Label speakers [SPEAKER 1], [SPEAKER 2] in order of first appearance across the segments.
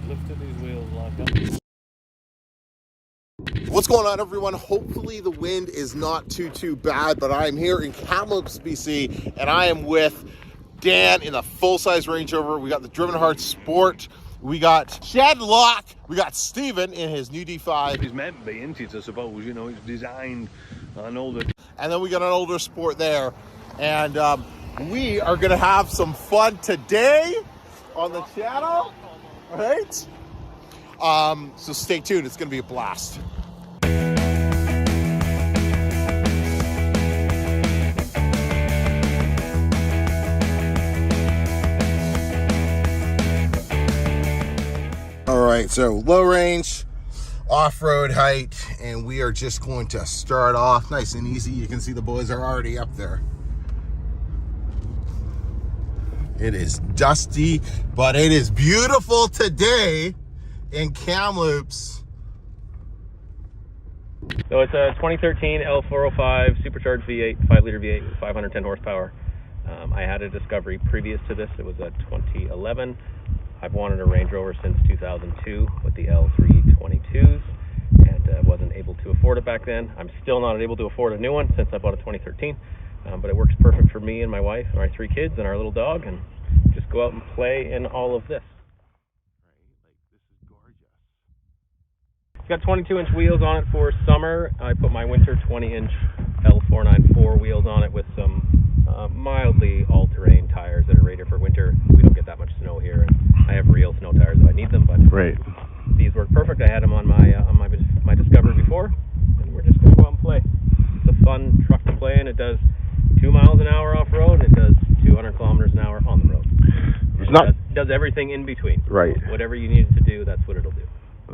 [SPEAKER 1] lifted these wheels like that.
[SPEAKER 2] What's going on, everyone? Hopefully the wind is not too bad, but I'm here in Kamloops, BC, and I am with Dan in a full-size Range Rover. We got the Driven Hard Sport. We got Shed Lock. We got Steven in his new D5.
[SPEAKER 1] It's meant to be, isn't it, I suppose, you know, it's designed, I know that.
[SPEAKER 2] And then we got an older Sport there. And we are gonna have some fun today on the channel, right? So stay tuned, it's gonna be a blast. All right, so low range, off-road height, and we are just going to start off nice and easy. You can see the boys are already up there. It is dusty, but it is beautiful today in Kamloops.
[SPEAKER 3] So it's a 2013 L405 supercharged V8, 5-liter V8 with 510 horsepower. I had a Discovery previous to this. It was a 2011. I've wanted a Range Rover since 2002 with the L322s and wasn't able to afford it back then. I'm still not able to afford a new one since I bought a 2013, but it works perfect for me and my wife and our 3 kids and our little dog, and just go out and play in all of this. It's got 22-inch wheels on it for summer. I put my winter 20-inch L494 wheels on it with some mildly all-terrain tires that are rated for winter. We don't get that much snow here, and I have real snow tires if I need them. But
[SPEAKER 2] right,
[SPEAKER 3] these work perfect. I had them on my Discovery before, and we're just going to go out and play. It's a fun truck to play in. It does 2 miles an hour off road. It does 200 kilometers an hour on the road. It does everything in between.
[SPEAKER 4] Right.
[SPEAKER 3] So whatever you need it to do, that's what it'll do.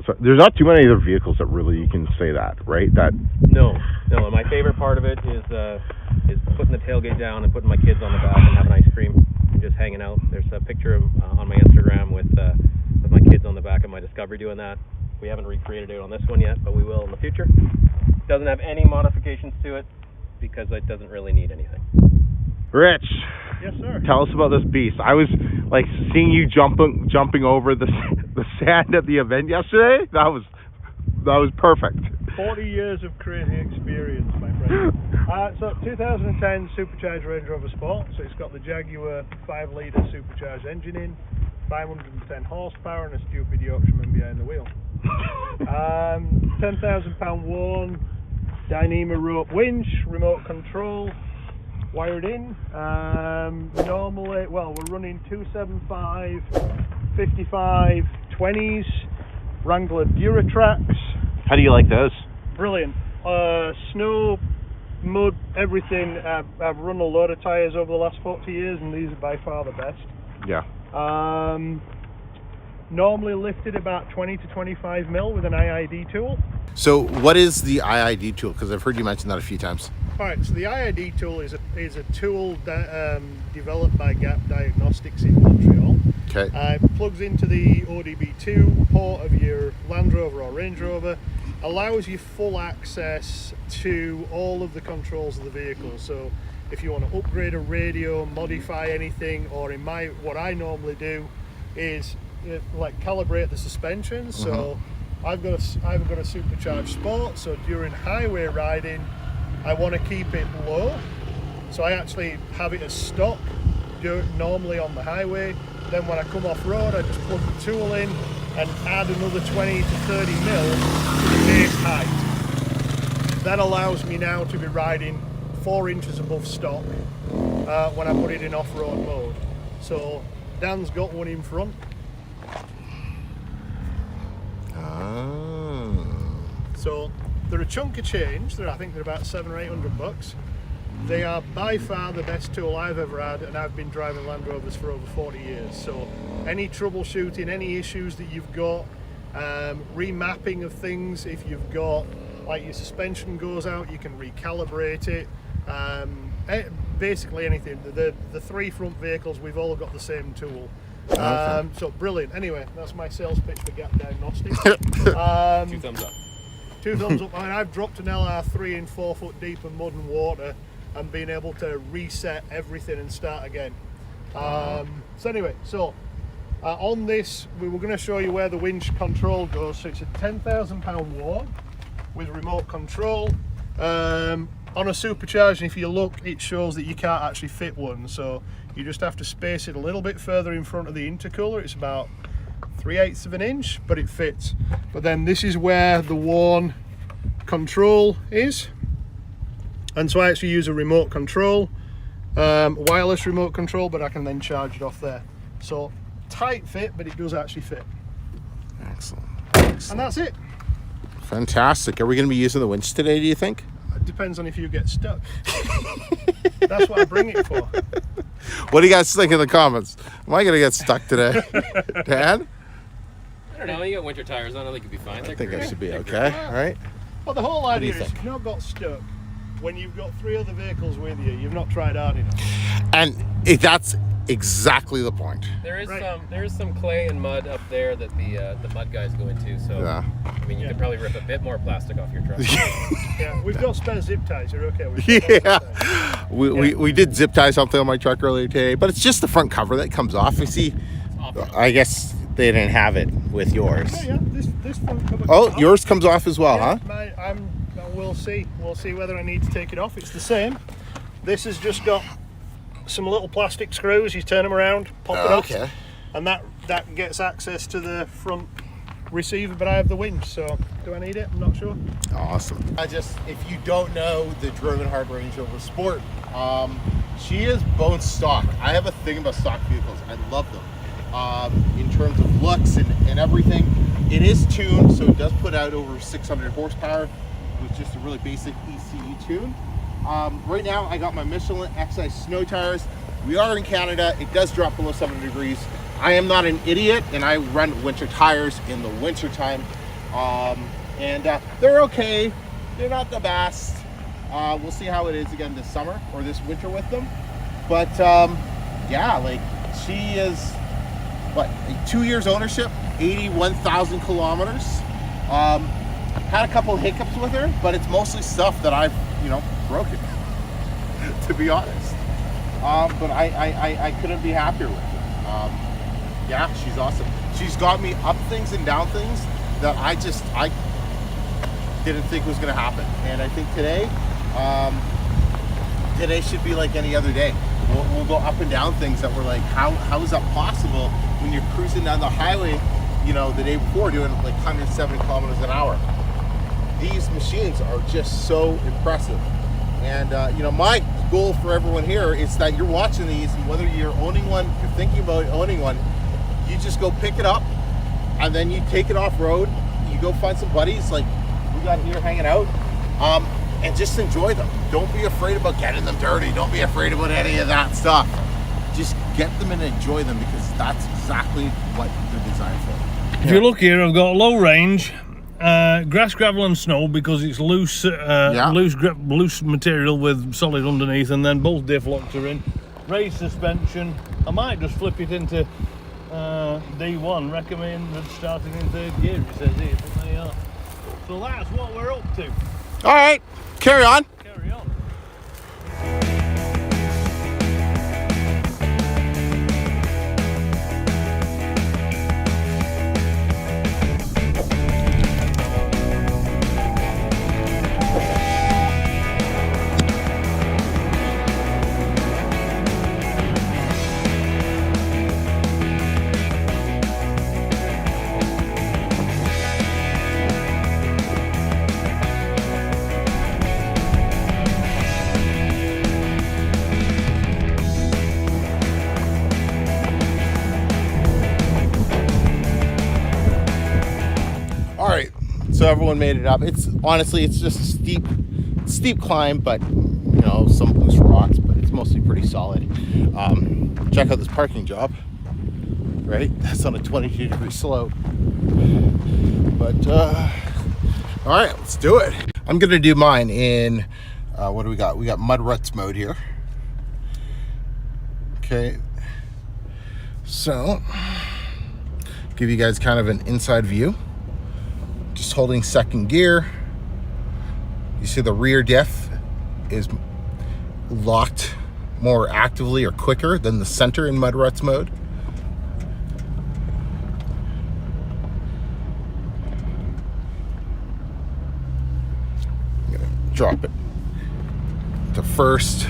[SPEAKER 4] So there's not too many other vehicles that really you can say that, right?
[SPEAKER 3] No. And my favorite part of it is putting the tailgate down and putting my kids on the back and having ice cream and just hanging out. There's a picture on my Instagram with my kids on the back of my Discovery doing that. We haven't recreated it on this one yet, but we will in the future. It doesn't have any modifications to it because it doesn't really need anything.
[SPEAKER 4] Rich.
[SPEAKER 5] Yes, sir.
[SPEAKER 4] Tell us about this beast. I was like seeing you jumping over the sand at the event yesterday. That was perfect.
[SPEAKER 5] 40 years of crazy experience, my friend. So 2010 supercharged Range Rover Sport. So it's got the Jaguar 5-liter supercharged engine in, 510 horsepower, and a stupid Yorkshireman behind the wheel. 10,000 pound worn, Dyneema rope winch, remote control, wired in. Normally, well, we're running 275, 55, 20s, Wrangler Duratracs.
[SPEAKER 4] How do you like those?
[SPEAKER 5] Brilliant. Snow, mud, everything. I've run a lot of tyres over the last 40 years, and these are by far the best.
[SPEAKER 4] Yeah.
[SPEAKER 5] Normally lifted about 20 to 25 mil with an IID tool.
[SPEAKER 2] So what is the IID tool? Because I've heard you mention that a few times.
[SPEAKER 5] All right, so the IID tool is a tool that, developed by Gap Diagnostics in Montreal.
[SPEAKER 2] Okay.
[SPEAKER 5] It plugs into the ODB2 port of your Land Rover or Range Rover, allows you full access to all of the controls of the vehicle. So if you want to upgrade a radio, modify anything, or what I normally do is like calibrate the suspension. So I've got a supercharged Sport, so during highway riding I want to keep it low, so I actually have it as stock normally on the highway. Then when I come off road, I just plug the tool in and add another 20 to 30 mil to the base height. That allows me now to be riding 4 inches above stock when I put it in off-road mode. So Dan's got one in front. So they're a chunk of change. I think they're about $700 or $800. They are by far the best tool I've ever had, and I've been driving Land Rovers for over 40 years. So any troubleshooting, any issues that you've got, remapping of things, if you've got, like your suspension goes out, you can recalibrate it. Basically anything. The 3 front vehicles, we've all got the same tool. So brilliant. Anyway, that's my sales pitch for Gap Diagnostics.
[SPEAKER 3] 2 thumbs up.
[SPEAKER 5] 2 thumbs up. I mean, I've dropped an LR3 in 4 foot deep of mud and water and been able to reset everything and start again. So anyway, so On this, we were going to show you where the winch control goes. So it's a 10,000 pound warn with remote control. On a supercharger, if you look, it shows that you can't actually fit one. So you just have to space it a little bit further in front of the intercooler. It's about 3/8 of an inch, but it fits. But then this is where the warn control is. And so I actually use a remote control, wireless remote control, but I can then charge it off there. So tight fit, but it does actually fit.
[SPEAKER 2] Excellent.
[SPEAKER 5] And that's it.
[SPEAKER 2] Fantastic. Are we going to be using the winch today, do you think?
[SPEAKER 5] It depends on if you get stuck. That's what I bring it for.
[SPEAKER 2] What do you guys think in the comments? Am I going to get stuck today? Dad?
[SPEAKER 3] I don't know. You got winter tires on. I think you'll be fine.
[SPEAKER 2] I think I should be okay. All right.
[SPEAKER 5] Well, the whole idea
[SPEAKER 2] do
[SPEAKER 5] is
[SPEAKER 2] you
[SPEAKER 5] if you've not got stuck, when you've got 3 other vehicles with you, you've not tried hard enough.
[SPEAKER 2] And that's exactly the point.
[SPEAKER 3] There is
[SPEAKER 5] Right.
[SPEAKER 3] there is some clay and mud up there that the mud guys go into. So
[SPEAKER 2] Yeah.
[SPEAKER 3] I mean, you could probably rip a bit more plastic off your truck.
[SPEAKER 5] Yeah, we've got spare zip ties. You're okay. We've got lots of
[SPEAKER 2] Yeah.
[SPEAKER 5] spare.
[SPEAKER 2] We did zip tie something on my truck earlier today, but it's just the front cover that comes off. You see, I guess they didn't have it with yours.
[SPEAKER 5] Yeah, this front cover.
[SPEAKER 2] Oh,
[SPEAKER 5] comes off.
[SPEAKER 2] yours comes off as well, huh?
[SPEAKER 5] We'll see. We'll see whether I need to take it off. It's the same. This has just got some little plastic screws. You turn them around, pop it off,
[SPEAKER 2] Okay.
[SPEAKER 5] and that gets access to the front receiver. But I have the winch, so do I need it? I'm not sure.
[SPEAKER 2] Awesome. If you don't know the Driven Hard Range Rover Sport, she is bone stock. I have a thing about stock vehicles. I love them. In terms of looks and everything, it is tuned, so it does put out over 600 horsepower with just a really basic ECU tune. Right now, I got my Michelin XI snow tires. We are in Canada. It does drop below 70 degrees. I am not an idiot, and I run winter tires in the winter time. They're okay. They're not the best. We'll see how it is again this summer or this winter with them. But yeah, like she is, what, 2 years ownership, 81,000 kilometers. Had a couple hiccups with her, but it's mostly stuff that I've, broken, to be honest. But I couldn't be happier with her. Yeah, she's awesome. She's got me up things and down things that I didn't think was going to happen. And I think today should be like any other day. We'll go up and down things that we're like, how is that possible when you're cruising down the highway, the day before doing like 170 kilometers an hour. These machines are just so impressive. And my goal for everyone here is that you're watching these, and whether you're owning one, you're thinking about owning one, you just go pick it up and then you take it off road. You go find some buddies like we got here hanging out, and just enjoy them. Don't be afraid about getting them dirty. Don't be afraid about any of that stuff. Just get them and enjoy them, because that's exactly what they're designed for.
[SPEAKER 1] If you look here, I've got low range, grass, gravel and snow, because it's loose loose material with solid underneath, and then both diff locks are in. Raised suspension. I might just flip it into D1, recommended starting in 3rd gear, it says here, but there you are. So that's what we're up to.
[SPEAKER 2] All right, carry on.
[SPEAKER 1] Carry on.
[SPEAKER 2] All right, so everyone made it up. It's just a steep climb, but some loose rocks, but it's mostly pretty solid. Check out this parking job. Right, that's on a 22-degree slope. But all right, let's do it. I'm gonna do mine in what do we got? We got mud ruts mode here. Okay, so give you guys kind of an inside view. Just holding 2nd gear. You see the rear diff is locked more actively or quicker than the center in mud ruts mode. drop it to first.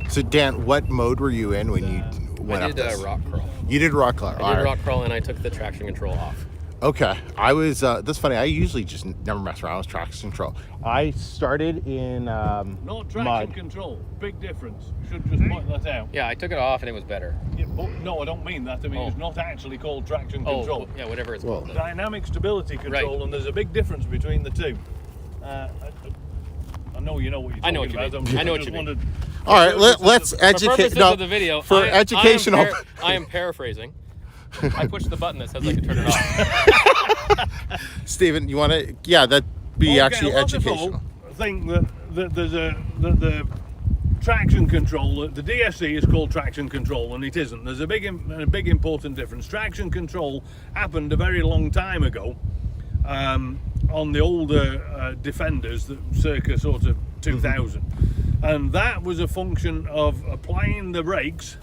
[SPEAKER 2] So Dan, what mode were you in when you went
[SPEAKER 3] I
[SPEAKER 2] up
[SPEAKER 3] did
[SPEAKER 2] this?
[SPEAKER 3] rock crawl.
[SPEAKER 2] You did rock crawl.
[SPEAKER 3] I did rock crawl, and I took the traction control off.
[SPEAKER 2] Okay, I was. That's funny. I usually just never mess around with traction control. I started in
[SPEAKER 1] Not traction
[SPEAKER 2] mud.
[SPEAKER 1] control. Big difference. Should just point that out.
[SPEAKER 3] Yeah, I took it off, and it was better.
[SPEAKER 1] Yeah, but no, I don't mean that. I mean
[SPEAKER 3] Oh.
[SPEAKER 1] it's not actually called traction control.
[SPEAKER 3] Yeah, whatever it's
[SPEAKER 2] Well,
[SPEAKER 3] called. then.
[SPEAKER 1] Dynamic stability control,
[SPEAKER 3] Right.
[SPEAKER 1] and there's a big difference between the two. I know you know what you're talking
[SPEAKER 3] I know what you
[SPEAKER 1] about.
[SPEAKER 3] mean. I know what
[SPEAKER 1] just
[SPEAKER 3] you mean.
[SPEAKER 1] wanted-
[SPEAKER 2] All right, let's
[SPEAKER 3] For
[SPEAKER 2] educate.
[SPEAKER 3] purposes
[SPEAKER 2] No,
[SPEAKER 3] of the video,
[SPEAKER 2] for educational.
[SPEAKER 3] I am paraphrasing. I pushed the button that says I can turn it off.
[SPEAKER 2] Stephen, you want to? Yeah, that'd be
[SPEAKER 1] Okay,
[SPEAKER 2] actually
[SPEAKER 1] a lot of
[SPEAKER 2] educational.
[SPEAKER 1] folk think that there's the traction control. The DSC is called traction control, and it isn't. There's a big important difference. Traction control happened a very long time ago on the older Defenders, that circa sort of 2000, and that was a function of applying the brakes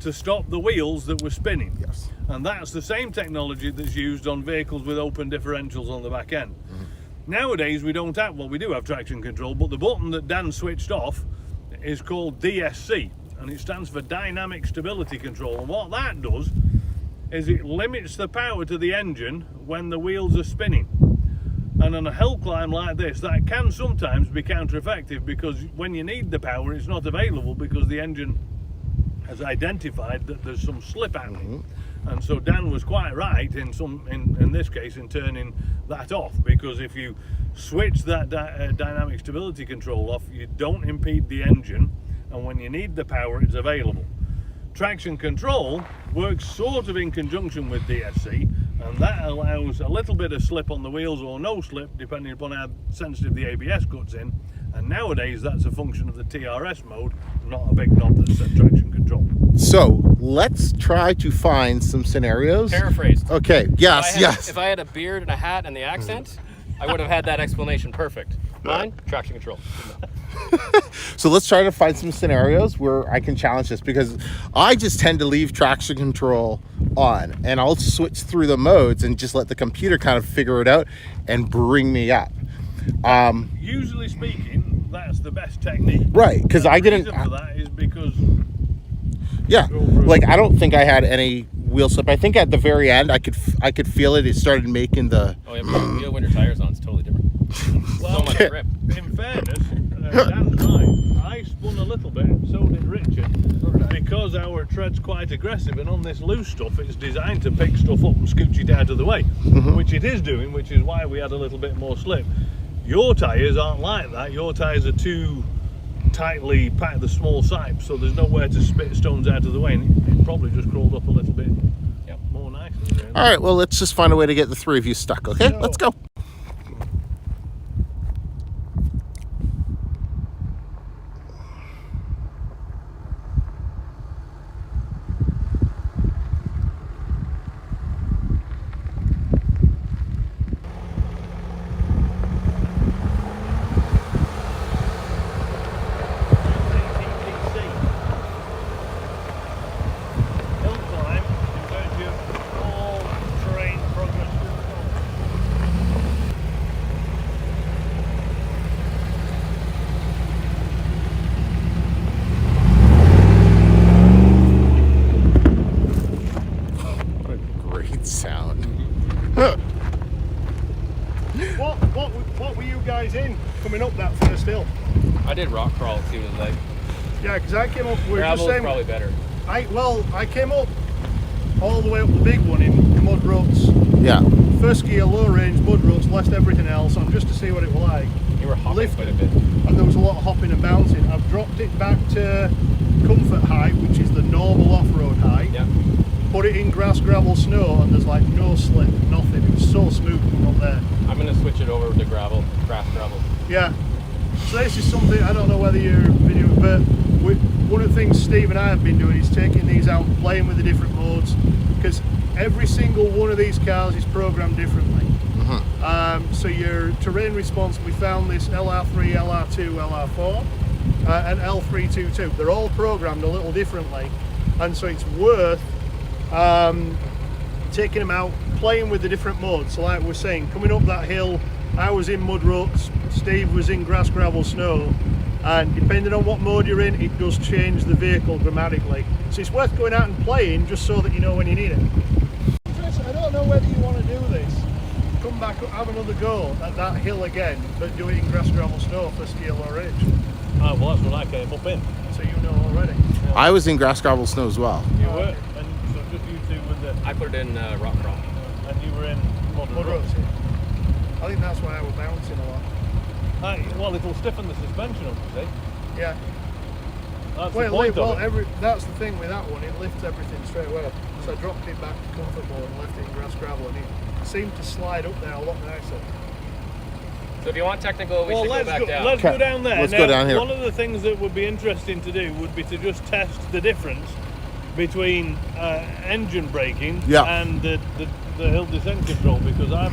[SPEAKER 1] to stop the wheels that were spinning.
[SPEAKER 2] Yes.
[SPEAKER 1] And that's the same technology that's used on vehicles with open differentials on the back end. Nowadays we don't have, well, we do have traction control, but the button that Dan switched off is called DSC, and it stands for Dynamic Stability Control. And what that does is it limits the power to the engine when the wheels are spinning. And on a hill climb like this, that can sometimes be counter-effective, because when you need the power, it's not available because the engine has identified that there's some slip happening. And so Dan was quite right in this case in turning that off, because if you switch that dynamic stability control off, you don't impede the engine, and when you need the power, it's available. Traction control works sort of in conjunction with DSC, and that allows a little bit of slip on the wheels or no slip, depending upon how sensitive the ABS cuts in. And nowadays that's a function of the TRS mode, not a big knob that says traction control.
[SPEAKER 2] So let's try to find some scenarios.
[SPEAKER 3] Paraphrased.
[SPEAKER 2] Okay. Yes. Yes.
[SPEAKER 3] If I had a beard and a hat and the accent, I would have had that explanation perfect. Mine, traction control.
[SPEAKER 2] So let's try to find some scenarios where I can challenge this, because I just tend to leave traction control on, and I'll switch through the modes and just let the computer kind of figure it out and bring me up.
[SPEAKER 1] Usually speaking, that's the best technique.
[SPEAKER 2] Right, because I
[SPEAKER 1] The
[SPEAKER 2] didn't.
[SPEAKER 1] reason for that is because
[SPEAKER 2] Yeah, like I don't think I had any wheel slip. I think at the very end, I could feel it. It started making the.
[SPEAKER 3] Oh yeah, but you have winter tires on. It's totally different.
[SPEAKER 1] well,
[SPEAKER 3] So much grip.
[SPEAKER 1] in fairness, Dan's right. I spun a little bit, so did Richard, because our tread's quite aggressive, and on this loose stuff, it's designed to pick stuff up and scooch it out of the way, which it is doing, which is why we had a little bit more slip. Your tyres aren't like that. Your tyres are too tightly packed, the small sipes, so there's nowhere to spit stones out of the way, and it probably just crawled up a little bit more nicely. Really.
[SPEAKER 2] All right, well, let's just find a way to get the three of you stuck, okay? Let's go. Sound.
[SPEAKER 5] What were you guys in coming up that first hill?
[SPEAKER 3] I did rock crawl to see what it was like.
[SPEAKER 5] Yeah, because I came up.
[SPEAKER 3] Gravel is probably better.
[SPEAKER 5] I came up all the way up the big one in mud ruts.
[SPEAKER 2] Yeah.
[SPEAKER 5] First gear, low range, mud ruts, left everything else on just to see what it was like.
[SPEAKER 3] You were hopping quite a bit.
[SPEAKER 5] And there was a lot of hopping and bouncing. I've dropped it back to comfort height, which is the normal off-road height.
[SPEAKER 3] Yeah.
[SPEAKER 5] Put it in grass, gravel, snow, and there's like no slip, nothing. It was so smooth coming up there.
[SPEAKER 3] I'm gonna switch it over to gravel, grass gravel.
[SPEAKER 5] Yeah. So this is something, I don't know whether you're videoing, but one of the things Steve and I have been doing is taking these out and playing with the different modes, because every single one of these cars is programmed differently. So your terrain response, we found this LR3, LR2, LR4, and L322. They're all programmed a little differently, and so it's worth taking them out, playing with the different modes. So like we're saying, coming up that hill, I was in mud ruts, Steve was in grass, gravel, snow, and depending on what mode you're in, it does change the vehicle dramatically. So it's worth going out and playing just so that you know when you need it. Chris, I don't know whether you want to do this. Come back up, have another go at that hill again, but do it in grass, gravel, snow for scale or range.
[SPEAKER 1] Oh, well, that's what I came up in.
[SPEAKER 5] So you know already.
[SPEAKER 2] I was in grass, gravel, snow as well.
[SPEAKER 1] You were, and so just you two with the.
[SPEAKER 3] I put it in rock crawl.
[SPEAKER 1] And you were in mud
[SPEAKER 5] Mud
[SPEAKER 1] ruts.
[SPEAKER 5] ruts, yeah. I think that's why I was bouncing a lot.
[SPEAKER 1] Well, it'll stiffen the suspension up, you see.
[SPEAKER 5] Yeah.
[SPEAKER 1] That's the point of it.
[SPEAKER 5] That's the thing with that one, it lifts everything straight away. So I dropped it back to comfort mode and left it in grass, gravel, and it seemed to slide up there a lot nicer.
[SPEAKER 3] So if you want technical, we should go back down.
[SPEAKER 1] Let's go down there.
[SPEAKER 2] Let's
[SPEAKER 1] now,
[SPEAKER 2] go down here.
[SPEAKER 1] One of the things that would be interesting to do would be to just test the difference between engine braking and the hill descent control, because I've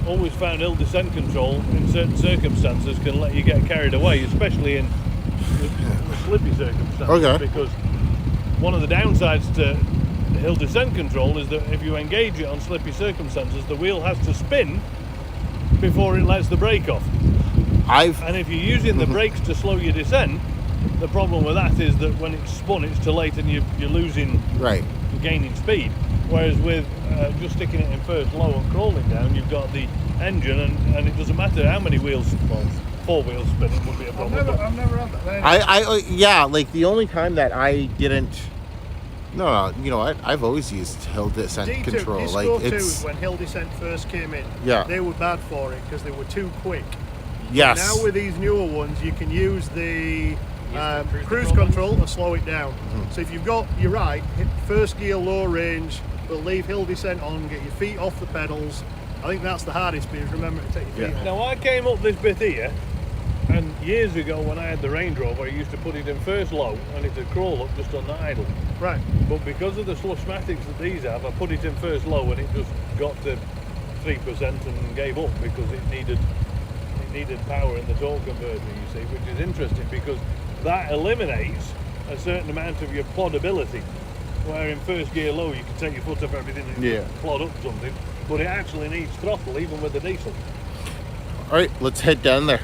[SPEAKER 1] always found hill descent control in certain circumstances can let you get carried away, especially in slippy circumstances.
[SPEAKER 2] Okay.
[SPEAKER 1] Because one of the downsides to hill descent control is that if you engage it on slippy circumstances, the wheel has to spin before it lets the brake off. And if you're using the brakes to slow your descent, the problem with that is that when it's spun, it's too late and you're losing, you're gaining speed. Whereas with just sticking it in first low and crawling down, you've got the engine, and it doesn't matter how many wheels, well, 4 wheels spinning would be a problem.
[SPEAKER 5] I've never had that.
[SPEAKER 2] Yeah, like the only time that I didn't. No, you know what? I've always used hill descent
[SPEAKER 5] D2,
[SPEAKER 2] control.
[SPEAKER 5] Disco
[SPEAKER 2] Like it's
[SPEAKER 5] 2s, when hill descent first came in,
[SPEAKER 2] Yeah.
[SPEAKER 5] they were bad for it because they were too quick.
[SPEAKER 2] yes.
[SPEAKER 5] Now with these newer ones, you can use the
[SPEAKER 3] cruise
[SPEAKER 5] cruise control to slow it down. So if you've got, you're right, hit first gear, low range, but leave hill descent on, get your feet off the pedals. I think that's the hardest bit, is remember to take your feet off.
[SPEAKER 1] Now I came up this bit here, and years ago when I had the Range Rover, I used to put it in first low and it would crawl up just on the idle.
[SPEAKER 5] Right.
[SPEAKER 1] But because of the slushmatics that these have, I put it in first low and it just got to 3% and gave up because it needed power in the torque converter, you see, which is interesting because that eliminates a certain amount of your plodability. Where in first gear low you can take your foot off everything and just plod up something, but it actually needs throttle even with the diesel.
[SPEAKER 2] All right, let's head down there.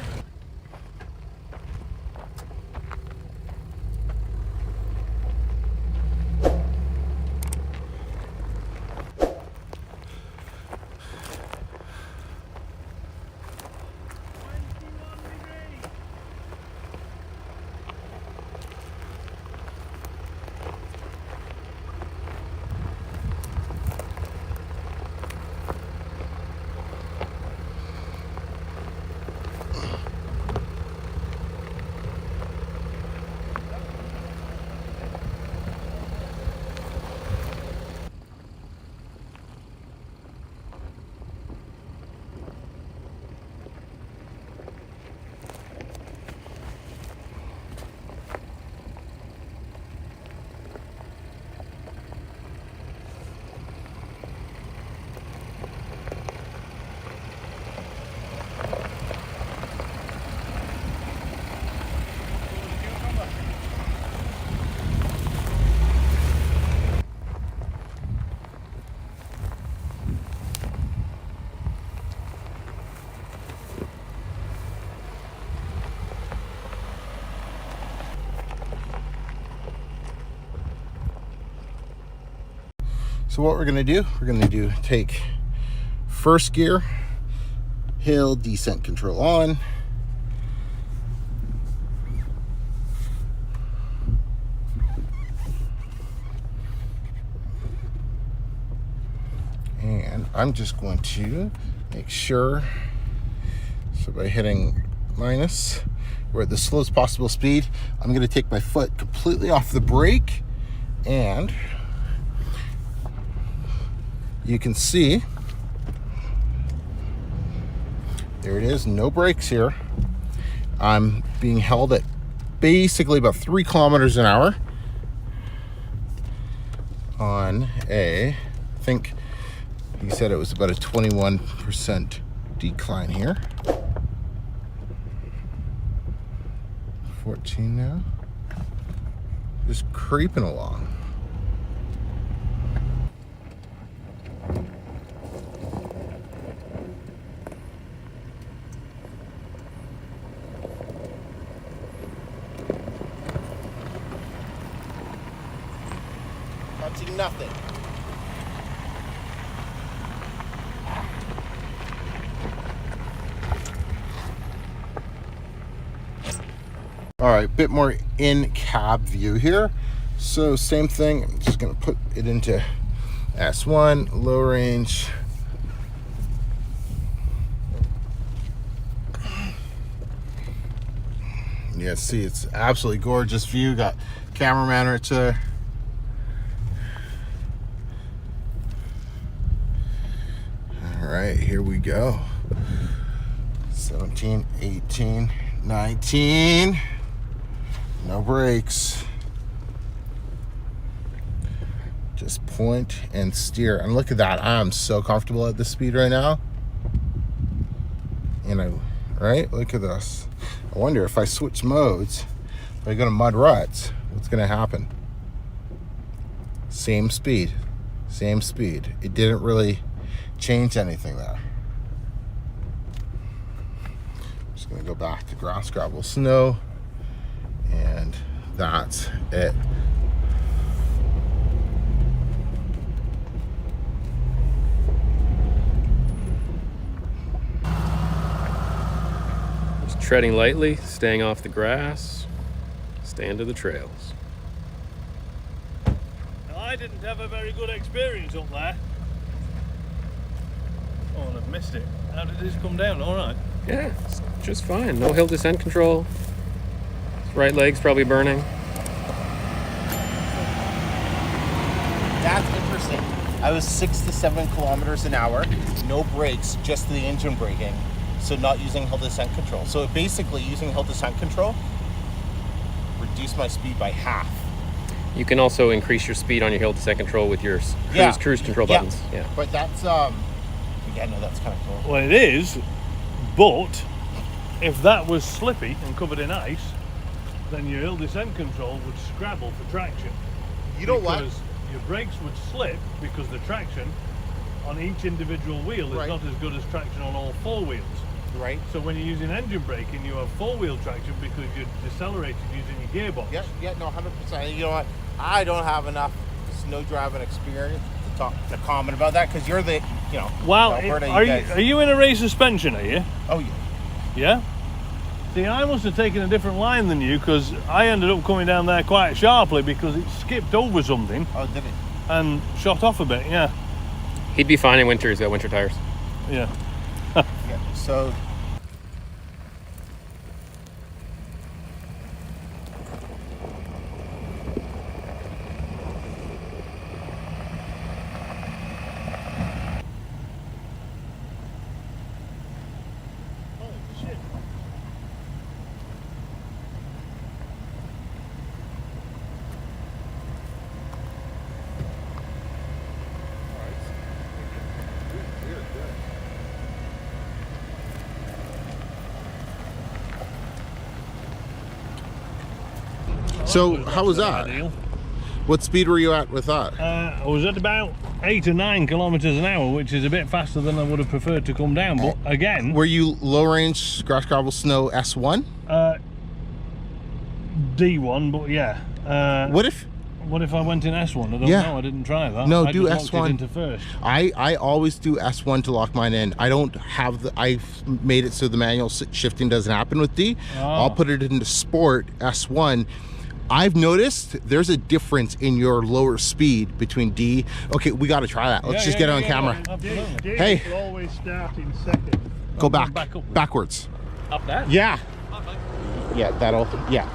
[SPEAKER 2] So what we're gonna do, take first gear, hill descent control on. And I'm just going to make sure, so by hitting minus, we're at the slowest possible speed. I'm gonna take my foot completely off the brake, and you can see, there it is, no brakes here. I'm being held at basically about 3 kilometers an hour on I think he said it was about a 21% decline here. 14 now. Just creeping along. Touching nothing. All right, bit more in-cab view here. So same thing, I'm just gonna put it into S1, low range. Yeah, see, it's absolutely gorgeous view. Got cameraman right there. All right, here we go. 17, 18, 19. No brakes. Just point and steer. And look at that. I'm so comfortable at this speed right now. Right? Look at this. I wonder if I switch modes, if I go to mud ruts, what's going to happen? Same speed. Same speed. It didn't really change anything there. I'm just going to go back to grass, gravel, snow. And that's it.
[SPEAKER 3] Just treading lightly, staying off the grass, staying to the trails.
[SPEAKER 1] I didn't have a very good experience up there. Oh, and I've missed it. How did this come down? All right.
[SPEAKER 3] Yeah, it's just fine. No hill descent control. Right leg's probably burning.
[SPEAKER 2] That's interesting. I was 6 to 7 kilometers an hour, no brakes, just the engine braking, so not using hill descent control. So it basically, using hill descent control, reduced my speed by half.
[SPEAKER 3] You can also increase your speed on your hill descent control with your cruise control buttons. Yeah.
[SPEAKER 2] But that's yeah, no, that's kind of cool.
[SPEAKER 1] Well, it is, but if that was slippy and covered in ice, then your hill descent control would scrabble for traction.
[SPEAKER 2] You know what?
[SPEAKER 1] Because your brakes would slip because the traction on each individual wheel is not as good as traction on all 4 wheels.
[SPEAKER 2] Right.
[SPEAKER 1] So when you're using engine braking, you have four-wheel traction because you're decelerated using your gearbox.
[SPEAKER 2] Yeah, no, 100%. You know what? I don't have enough snow driving experience to comment about that because you're the, you know.
[SPEAKER 1] Well,
[SPEAKER 2] Alberta,
[SPEAKER 1] are you in a race suspension? Are you?
[SPEAKER 2] Oh yeah.
[SPEAKER 1] Yeah. See, I must have taken a different line than you because I ended up coming down there quite sharply because it skipped over something.
[SPEAKER 2] Oh, did it?
[SPEAKER 1] And shot off a bit. Yeah.
[SPEAKER 3] He'd be fine in winter. He's got winter tires.
[SPEAKER 1] Yeah.
[SPEAKER 2] Yeah. So. So how was that?
[SPEAKER 1] Ideal.
[SPEAKER 2] What speed were you at with that?
[SPEAKER 1] I was at about 8 or 9 kilometers an hour, which is a bit faster than I would have preferred to come down. But again,
[SPEAKER 2] Were you low range grass gravel snow S1?
[SPEAKER 1] D1, but yeah.
[SPEAKER 2] What if
[SPEAKER 1] I went in S1? I don't
[SPEAKER 2] Yeah.
[SPEAKER 1] know. I didn't try that.
[SPEAKER 2] No,
[SPEAKER 1] I
[SPEAKER 2] do
[SPEAKER 1] just locked
[SPEAKER 2] S1.
[SPEAKER 1] it into first.
[SPEAKER 2] I always do S1 to lock mine in. I don't have the, I've made it so the manual shifting doesn't happen with D. I'll put it into sport S1. I've noticed there's a difference in your lower speed between D. Okay, we got to try that. Let's just get it on camera.
[SPEAKER 1] Absolutely.
[SPEAKER 2] Hey.
[SPEAKER 5] Will always start in second.
[SPEAKER 2] Go back,
[SPEAKER 1] back upwards.
[SPEAKER 2] backwards.
[SPEAKER 3] Up that?
[SPEAKER 2] Yeah. Yeah, that'll, yeah.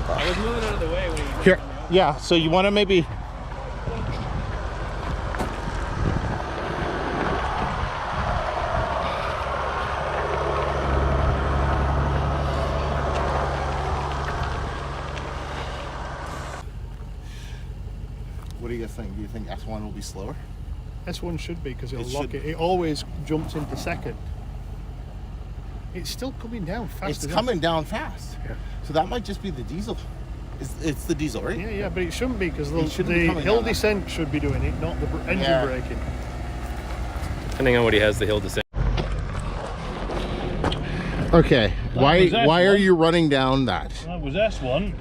[SPEAKER 3] I was moving out of the way when you...
[SPEAKER 2] Here, yeah, so you want to maybe... What do you guys think? Do you think S1 will be slower?
[SPEAKER 5] S1 should be because it'll
[SPEAKER 2] It
[SPEAKER 5] lock
[SPEAKER 2] should.
[SPEAKER 5] it. It always jumps into second. It's still coming down fast.
[SPEAKER 2] It's
[SPEAKER 5] isn't
[SPEAKER 2] coming down fast.
[SPEAKER 5] Yeah.
[SPEAKER 2] So that might just be the diesel. It's the diesel, right?
[SPEAKER 5] it? Yeah, but it shouldn't be because
[SPEAKER 2] It shouldn't be
[SPEAKER 5] the
[SPEAKER 2] coming
[SPEAKER 5] hill
[SPEAKER 2] down that.
[SPEAKER 5] descent should be doing it, not the engine
[SPEAKER 2] Yeah.
[SPEAKER 5] braking.
[SPEAKER 3] Depending on what he has, the hill descent.
[SPEAKER 2] Okay. Why
[SPEAKER 1] was
[SPEAKER 2] are
[SPEAKER 1] S1.
[SPEAKER 2] you running down that?
[SPEAKER 1] That was S1,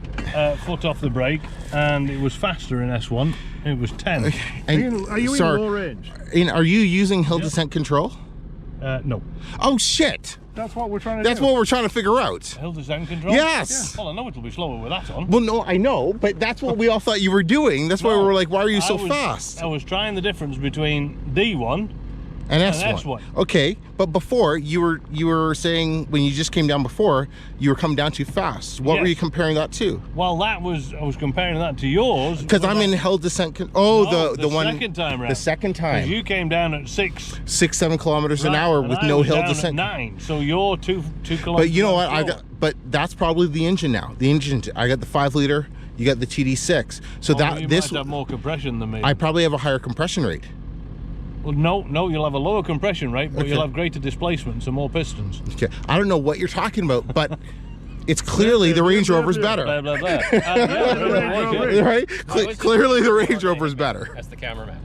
[SPEAKER 1] foot off the brake, and it was faster in S1. It was 10.
[SPEAKER 2] And
[SPEAKER 5] Are you
[SPEAKER 2] sorry,
[SPEAKER 5] in low range?
[SPEAKER 2] are you using hill descent control?
[SPEAKER 1] No.
[SPEAKER 2] Oh shit!
[SPEAKER 5] That's what we're trying to
[SPEAKER 2] That's
[SPEAKER 5] do.
[SPEAKER 2] what we're trying to figure out.
[SPEAKER 1] Hill descent control?
[SPEAKER 2] Yes.
[SPEAKER 1] Well, I know it'll be slower with that on.
[SPEAKER 2] Well, no, I know, but that's what we all thought you were doing. That's why we were like, why are you so fast?
[SPEAKER 1] I was trying the difference between D1
[SPEAKER 2] And
[SPEAKER 1] and
[SPEAKER 2] S1.
[SPEAKER 1] S1.
[SPEAKER 2] Okay, but before you were saying when you just came down before, you were coming down too fast. What were
[SPEAKER 1] Yes.
[SPEAKER 2] you comparing that to?
[SPEAKER 1] Well, I was comparing that to yours.
[SPEAKER 2] Because I'm in hill descent. The one
[SPEAKER 1] second time round.
[SPEAKER 2] The second
[SPEAKER 1] Because
[SPEAKER 2] time.
[SPEAKER 1] you came down at 6.
[SPEAKER 2] 6-7 kilometers an
[SPEAKER 1] right,
[SPEAKER 2] hour
[SPEAKER 1] and
[SPEAKER 2] with
[SPEAKER 1] I
[SPEAKER 2] no
[SPEAKER 1] was
[SPEAKER 2] hill
[SPEAKER 1] down at
[SPEAKER 2] descent.
[SPEAKER 1] 9. So you're 2 kilometers.
[SPEAKER 2] But you know what?
[SPEAKER 1] slower.
[SPEAKER 2] But that's probably the engine now. The engine. I got the 5 liter. You got the TD6. So
[SPEAKER 1] You might have more compression than me.
[SPEAKER 2] I probably have a higher compression rate.
[SPEAKER 1] Well, no, you'll have a lower compression rate, but
[SPEAKER 2] Okay.
[SPEAKER 1] you'll have greater displacement, so more pistons.
[SPEAKER 2] Okay. I don't know what you're talking about, but it's clearly the Range Rover's better.
[SPEAKER 1] Blah, blah, blah. Yeah,
[SPEAKER 2] Right? Clearly the Range Rover's better.
[SPEAKER 3] That's the cameraman.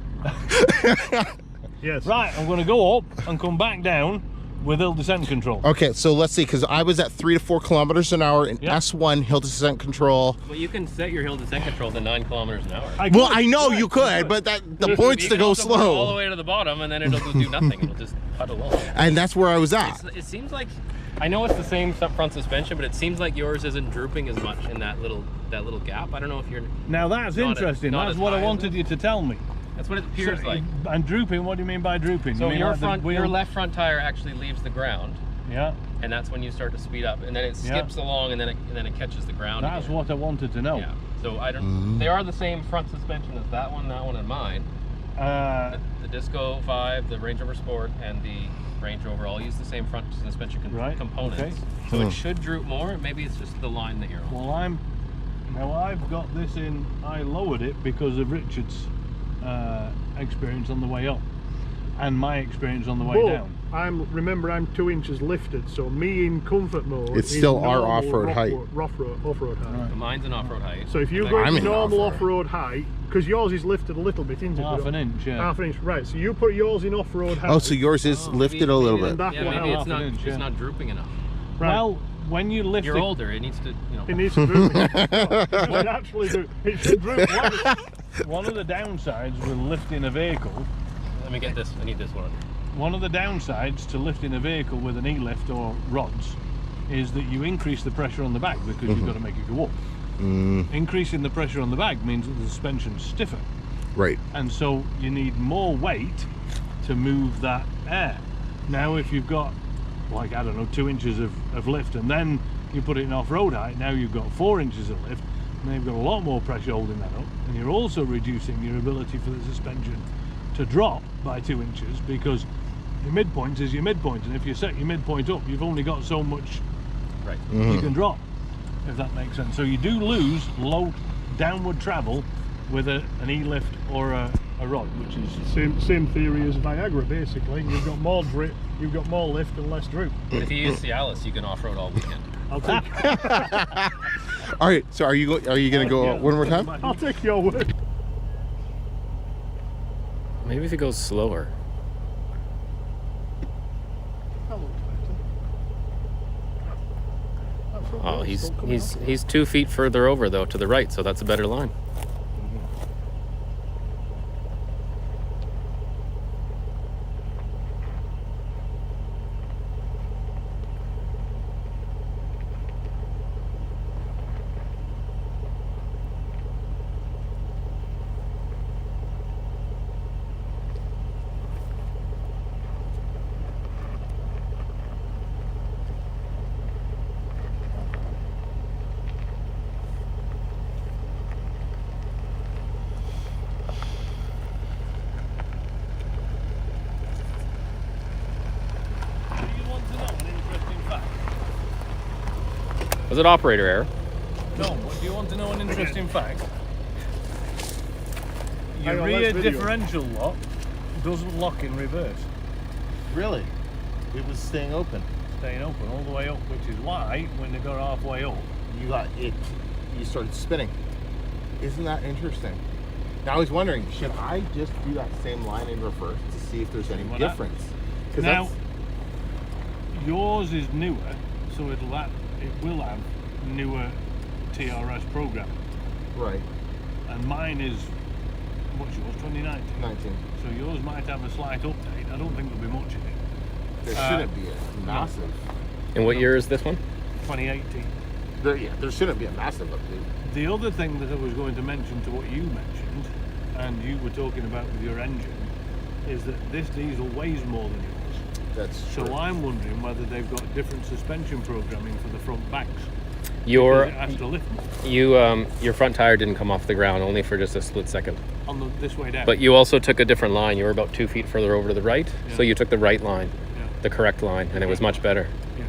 [SPEAKER 5] Yes.
[SPEAKER 1] Right, I'm going to go up and come back down with hill descent control.
[SPEAKER 2] Okay, so let's see, because I was at 3 to 4 kilometers an hour in
[SPEAKER 1] Yep.
[SPEAKER 2] S1 hill descent control.
[SPEAKER 3] Well, you can set your hill descent control to 9 kilometers an hour.
[SPEAKER 2] Well, I know you could, but the point's
[SPEAKER 3] You
[SPEAKER 2] to
[SPEAKER 3] can
[SPEAKER 2] go
[SPEAKER 3] also put it all the
[SPEAKER 2] slow.
[SPEAKER 3] way to the bottom, and then it'll do nothing. It'll just puddle along.
[SPEAKER 2] And that's where I was at.
[SPEAKER 3] It seems like, I know it's the same front suspension, but it seems like yours isn't drooping as much in that little gap. I don't know if you're.
[SPEAKER 1] Now that's
[SPEAKER 3] Not
[SPEAKER 1] interesting.
[SPEAKER 3] not
[SPEAKER 1] That's
[SPEAKER 3] as
[SPEAKER 1] what I
[SPEAKER 3] high as
[SPEAKER 1] wanted you to tell me.
[SPEAKER 3] That's what it appears like.
[SPEAKER 1] And drooping, what do you mean by drooping?
[SPEAKER 3] So
[SPEAKER 1] you mean
[SPEAKER 3] your
[SPEAKER 1] like the
[SPEAKER 3] front,
[SPEAKER 1] wheel?
[SPEAKER 3] your left front tire actually leaves the ground,
[SPEAKER 1] Yeah,
[SPEAKER 3] and that's when you start to speed up, and then it
[SPEAKER 1] Yeah.
[SPEAKER 3] skips along, and then it catches the ground.
[SPEAKER 1] that's
[SPEAKER 3] again.
[SPEAKER 1] what I wanted to know.
[SPEAKER 3] Yeah. So I don't. They are the same front suspension as that one, and mine. The Disco 5, the Range Rover Sport, and the Range Rover all use the same front suspension
[SPEAKER 1] Right,
[SPEAKER 3] components.
[SPEAKER 1] okay.
[SPEAKER 3] So it should droop more. Maybe it's just the line that you're on.
[SPEAKER 1] Well, I've got this in. I lowered it because of Richard's experience on the way up, and my experience on the way
[SPEAKER 5] But
[SPEAKER 1] down.
[SPEAKER 5] remember I'm 2 inches lifted, so me in comfort mode.
[SPEAKER 2] It's
[SPEAKER 5] is
[SPEAKER 2] still our
[SPEAKER 5] normal
[SPEAKER 2] off-road height.
[SPEAKER 5] Off-road height.
[SPEAKER 3] Mine's an off-road height.
[SPEAKER 5] So if you
[SPEAKER 3] And
[SPEAKER 5] go
[SPEAKER 3] I-
[SPEAKER 2] I'm
[SPEAKER 5] to
[SPEAKER 2] in
[SPEAKER 5] normal
[SPEAKER 2] off-road.
[SPEAKER 5] off-road height, because yours is lifted a little bit, isn't it?
[SPEAKER 1] Half an inch, yeah.
[SPEAKER 5] Half an inch, right. So you put yours in off-road height.
[SPEAKER 2] Oh, so yours is lifted a little
[SPEAKER 5] maybe
[SPEAKER 2] bit.
[SPEAKER 5] that
[SPEAKER 3] Yeah,
[SPEAKER 5] will
[SPEAKER 3] maybe
[SPEAKER 5] help.
[SPEAKER 3] it's not.
[SPEAKER 1] Half an inch,
[SPEAKER 3] It's
[SPEAKER 1] yeah.
[SPEAKER 3] not drooping enough.
[SPEAKER 5] Right.
[SPEAKER 1] Well, when you lift
[SPEAKER 3] You're
[SPEAKER 1] it,
[SPEAKER 3] older. It needs to,
[SPEAKER 5] It needs to droop. It should actually do. It should droop.
[SPEAKER 1] one of the downsides with lifting a vehicle,
[SPEAKER 3] Let me get this. I need this one.
[SPEAKER 1] one of the downsides to lifting a vehicle with an e-lift or rods is that you increase the pressure on the bag because you've got to make it go up. Increasing the pressure on the bag means that the suspension's stiffer,
[SPEAKER 2] Right.
[SPEAKER 1] and so you need more weight to move that air. Now if you've got, like, I don't know, 2 inches of lift, and then you put it in off-road height, now you've got 4 inches of lift, and then you've got a lot more pressure holding that up, and you're also reducing your ability for the suspension to drop by 2 inches, because your midpoint is your midpoint, and if you set your midpoint up, you've only got so much
[SPEAKER 3] Right.
[SPEAKER 1] you can drop, if that makes sense. So you do lose low downward travel with an e-lift or a rod, which is
[SPEAKER 5] Same theory as Viagra, basically. You've got more drip, you've got more lift and less droop.
[SPEAKER 3] If you use Cialis, you can off-road all weekend.
[SPEAKER 5] I'll take.
[SPEAKER 2] All right. So are you gonna go
[SPEAKER 1] Yeah.
[SPEAKER 2] one more time?
[SPEAKER 5] I'll take your word.
[SPEAKER 3] Maybe if it goes slower.
[SPEAKER 5] That looks better. That front
[SPEAKER 3] Oh,
[SPEAKER 5] wheel's still coming off.
[SPEAKER 3] he's 2 feet further over though to the right, so that's a better line.
[SPEAKER 1] Do you want to know an interesting fact?
[SPEAKER 3] Was it operator error?
[SPEAKER 1] No, but do you want to know an interesting fact? Your
[SPEAKER 5] Hang on,
[SPEAKER 1] rear
[SPEAKER 5] let's video.
[SPEAKER 1] differential lock doesn't lock in reverse,
[SPEAKER 2] Really? It was staying open.
[SPEAKER 1] staying open all the way up, which is why when they got halfway up,
[SPEAKER 2] You got it. You started spinning. Isn't that interesting? Now I was wondering, should I just do that same line in reverse to see if there's any
[SPEAKER 1] What
[SPEAKER 2] difference? Because
[SPEAKER 1] now yours is newer, so it will have newer TRS programming,
[SPEAKER 2] right.
[SPEAKER 1] and mine is, what's yours, 2019?
[SPEAKER 2] 19.
[SPEAKER 1] So yours might have a slight update. I don't think there'll be much in it.
[SPEAKER 2] There shouldn't be a massive.
[SPEAKER 3] And what year is this one?
[SPEAKER 1] 2018.
[SPEAKER 2] There shouldn't be a massive update.
[SPEAKER 1] The other thing that I was going to mention to what you mentioned, and you were talking about with your engine, is that this diesel weighs more than yours.
[SPEAKER 2] That's
[SPEAKER 1] So
[SPEAKER 2] true.
[SPEAKER 1] I'm wondering whether they've got different suspension programming for the front banks.
[SPEAKER 3] Your
[SPEAKER 1] Because it has to lift more
[SPEAKER 3] your front tire didn't come off the ground only for just a split second.
[SPEAKER 1] on this way down.
[SPEAKER 3] But you also took a different line. You were about 2 feet further over to the right, so
[SPEAKER 1] Yeah.
[SPEAKER 3] you took the right line,
[SPEAKER 1] Yeah.
[SPEAKER 3] the correct line, and it was much better.
[SPEAKER 1] Yes.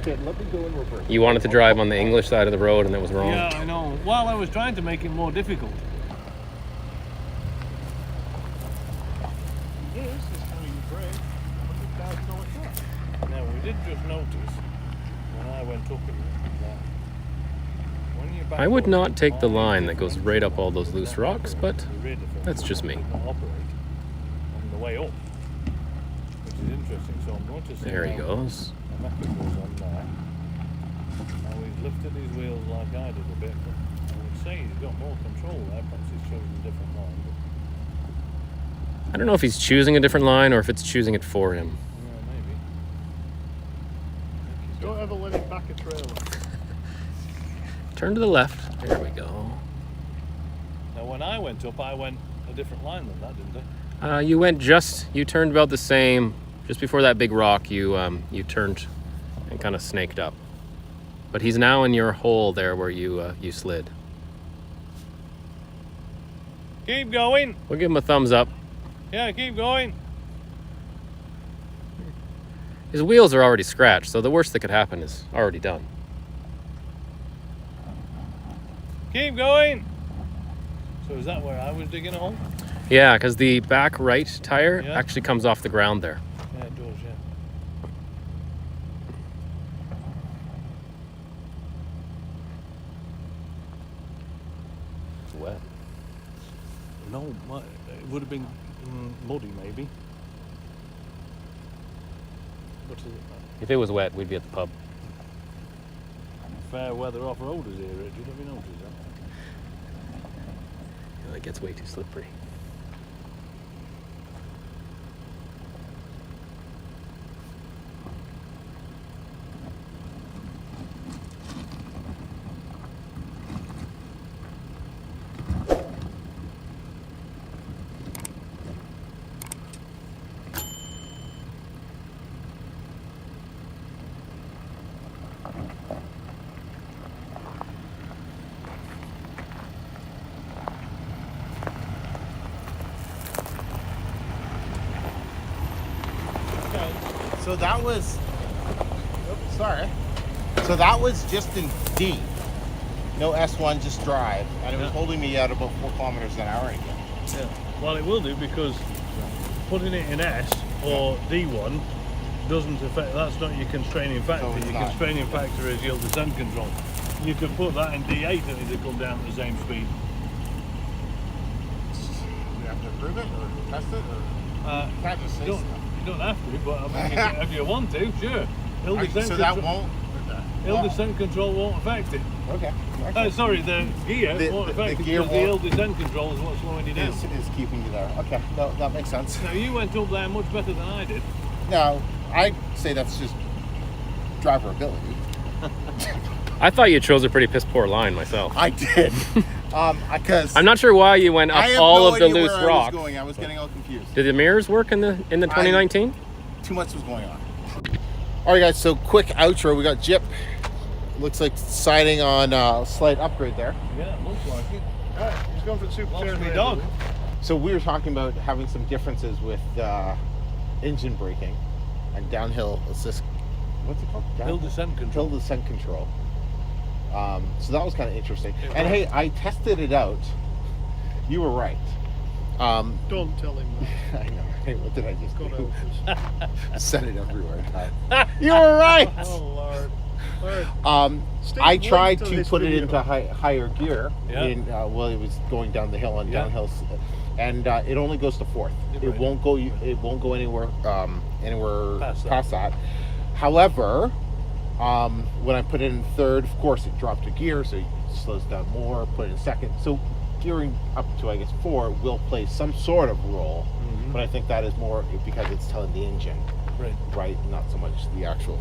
[SPEAKER 2] Okay, let me go in reverse.
[SPEAKER 3] You wanted to drive on the English side of the road, and it was wrong.
[SPEAKER 1] Yeah, I know. Well, I was trying to make it more difficult.
[SPEAKER 5] This is how you brake a $100,000 car.
[SPEAKER 1] Now, we did just notice when I went up in it that when you back
[SPEAKER 3] I would
[SPEAKER 1] up,
[SPEAKER 3] not take the
[SPEAKER 1] all
[SPEAKER 3] line
[SPEAKER 1] the
[SPEAKER 3] that goes
[SPEAKER 1] difference
[SPEAKER 3] right up all those
[SPEAKER 1] is
[SPEAKER 3] loose
[SPEAKER 1] that
[SPEAKER 3] rocks, but
[SPEAKER 1] the rear differential
[SPEAKER 3] that's just me.
[SPEAKER 1] does not operate on the way up, which is interesting. So I'm going to see
[SPEAKER 3] There he
[SPEAKER 1] how
[SPEAKER 3] goes.
[SPEAKER 1] the method goes on there. Now he's lifted his wheels like I did a bit, but I would say he's got more control there. Perhaps he's chosen a different line. But
[SPEAKER 3] I don't know if he's choosing a different line or if it's choosing it for him.
[SPEAKER 1] yeah, maybe. I think he's
[SPEAKER 5] Don't ever let him back a trailer.
[SPEAKER 3] Turn to the left. There we go.
[SPEAKER 1] Now, when I went up, I went a different line than that, didn't I?
[SPEAKER 3] You turned about the same. Just before that big rock, you turned and kind of snaked up. But he's now in your hole there where you slid.
[SPEAKER 1] Keep going.
[SPEAKER 3] We'll give him a thumbs up.
[SPEAKER 1] Yeah, keep going.
[SPEAKER 3] His wheels are already scratched, so the worst that could happen is already done.
[SPEAKER 1] Keep going. So is that where I was digging a hole?
[SPEAKER 3] Yeah, because the back right tire
[SPEAKER 1] Yeah.
[SPEAKER 3] actually comes off the ground there.
[SPEAKER 1] Yeah, it does, yeah. No, it would have been muddy maybe. What is it?
[SPEAKER 3] If it was wet, we'd be at the pub.
[SPEAKER 1] Fair weather off-roaders here, Richard. Have you noticed that?
[SPEAKER 3] It gets way too slippery.
[SPEAKER 2] So that was, sorry. So that was just in D. No S1, just drive. And it was holding me at about 4 kilometers an hour again.
[SPEAKER 1] Yeah. Well, it will do because putting it in S or D1 doesn't affect, that's not your constraining factor.
[SPEAKER 2] So it's
[SPEAKER 1] your
[SPEAKER 2] not.
[SPEAKER 1] Constraining factor is your descent control. You could put that in D8 and it'll come down at the same speed.
[SPEAKER 2] Do you have to approve it or test it? Or you can't just say stuff.
[SPEAKER 1] You don't have to, but I mean, if you want to, sure. Hill descent
[SPEAKER 2] So that
[SPEAKER 1] control,
[SPEAKER 2] won't?
[SPEAKER 1] hill descent control won't affect it.
[SPEAKER 2] Okay.
[SPEAKER 1] Sorry, the gear won't affect it
[SPEAKER 2] gear
[SPEAKER 1] because the hill descent control is what's slowing you down.
[SPEAKER 2] Is keeping you there. Okay, no, that makes sense.
[SPEAKER 1] Now, you went up there much better than I did.
[SPEAKER 2] No, I'd say that's just driver ability.
[SPEAKER 3] I thought you chose a pretty piss poor line myself.
[SPEAKER 2] I did. Because
[SPEAKER 3] I'm not sure why you went up all of the loose rocks.
[SPEAKER 2] I was getting all confused.
[SPEAKER 3] Did the mirrors work in the 2019?
[SPEAKER 2] Too much was going on. All right, guys. So quick outro. We got Jip. Looks like siding on a slight upgrade there.
[SPEAKER 1] Yeah, it looks like it.
[SPEAKER 5] All right, he's going for the supercharged
[SPEAKER 1] Me dog.
[SPEAKER 2] So we were talking about having some differences with engine braking and downhill assist. What's it called?
[SPEAKER 1] Hill descent control.
[SPEAKER 2] Hill descent control. So that was kind of interesting. And hey, I tested it out. You were right.
[SPEAKER 5] Don't tell him that.
[SPEAKER 2] I know. Hey, what did I just
[SPEAKER 5] God
[SPEAKER 2] do?
[SPEAKER 5] help us.
[SPEAKER 2] Said it everywhere. You were right.
[SPEAKER 5] Oh, Lord. Steve,
[SPEAKER 2] I tried
[SPEAKER 5] link
[SPEAKER 2] to
[SPEAKER 5] this
[SPEAKER 2] put it
[SPEAKER 5] video.
[SPEAKER 2] into higher gear.
[SPEAKER 1] Yeah.
[SPEAKER 2] Well, it was going down the hill on downhill, and it only goes to 4th.
[SPEAKER 1] Right.
[SPEAKER 2] It won't go. It won't go anywhere
[SPEAKER 1] Past
[SPEAKER 2] past that. However, when I put it in 3rd, of course, it dropped a gear, so it slows down more. Put it in 2nd, so gearing up to, I guess, 4 will play some sort of role.
[SPEAKER 1] Mm-hmm.
[SPEAKER 2] But I think that is more because it's telling the engine, right? Not so much the actual